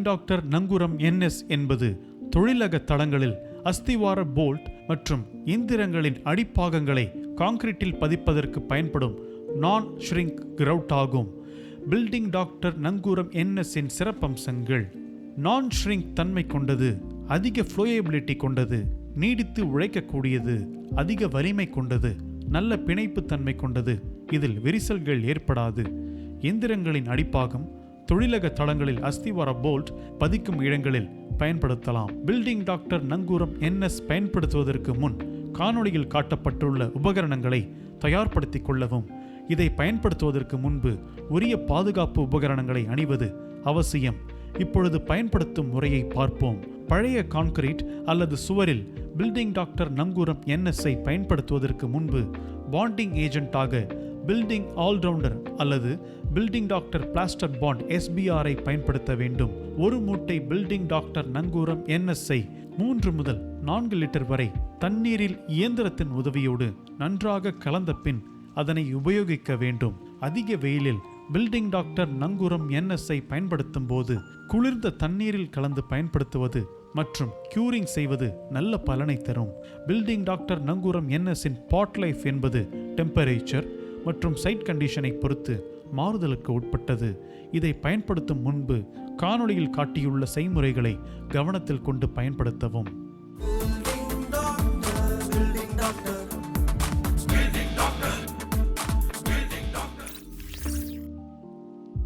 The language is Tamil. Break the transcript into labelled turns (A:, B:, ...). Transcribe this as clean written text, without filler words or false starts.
A: டாக்டர் நங்கூரம் NS என்பது தொழிலக தளங்களில் அஸ்திவார போல்ட் மற்றும் இயந்திரங்களின் அடிப்பாகங்களை கான்கிரீட்டில் பதிப்பதற்கு பயன்படும் நான் ஷ்ரிங்க் கிரவுட் ஆகும். பில்டிங் டாக்டர் நங்கூரம் NS இன் சிறப்பம்சங்கள்: நான் ஷ்ரிங்க் தன்மை கொண்டது, அதிக ஃப்ளோயபிலிட்டி கொண்டது, நீடித்து உழைக்கக்கூடியது, அதிக வலிமை கொண்டது, நல்ல பிணைப்பு தன்மை கொண்டது, இதில் விரிசல்கள் ஏற்படாது. எந்திரங்களின் அடிப்பாகம் தொழிலக தளங்களில் அஸ்திவார போல்ட் பதிக்கும் இடங்களில் பயன்படுத்தலாம். பில்டிங் டாக்டர் நங்கூரம் NS பயன்படுத்துவதற்கு முன் காணொளியில் காட்டப்பட்டுள்ள உபகரணங்களை தயார்படுத்திக் கொள்ளவும். இதை பயன்படுத்துவதற்கு முன்பு உரிய பாதுகாப்பு உபகரணங்களை அணிவது அவசியம். இப்பொழுது பயன்படுத்தும் முறையை பார்ப்போம். பழைய கான்கிரீட் அல்லது சுவரில் பில்டிங் டாக்டர் நங்கூரம் NS-ஐ பயன்படுத்துவதற்கு முன்பு பாண்டிங் ஏஜென்ட்டாக பில்டிங் ஆல்ரவுண்டர் அல்லது பில்டிங் டாக்டர் பிளாஸ்டர் பாண்ட் SBR-ஐ பயன்படுத்த வேண்டும். ஒரு மூட்டை பில்டிங் டாக்டர் நங்கூரம் NS-ஐ 3 முதல் 4 லிட்டர் வரை தண்ணீரில் இயந்திரத்தின் உதவியோடு நன்றாக கலந்த பின் அதனை உபயோகிக்க வேண்டும். அதிக வெயிலில் பில்டிங் டாக்டர் நங்கூரம் NS-ஐ பயன்படுத்தும் போது குளிர்ந்த தண்ணீரில் கலந்து பயன்படுத்துவது மற்றும் கியூரிங் செய்வது நல்ல பலனை தரும். பில்டிங் டாக்டர் நங்கூரம் NS-இன் பாட் லைஃப் என்பது டெம்பரேச்சர் மற்றும் சைட் கண்டிஷனை பொறுத்து மாறுதலுக்கு உட்பட்டது. இதை பயன்படுத்தும் முன்பு காணொளியில் காட்டியுள்ள செய்முறைகளை கவனத்தில் கொண்டு பயன்படுத்தவும்.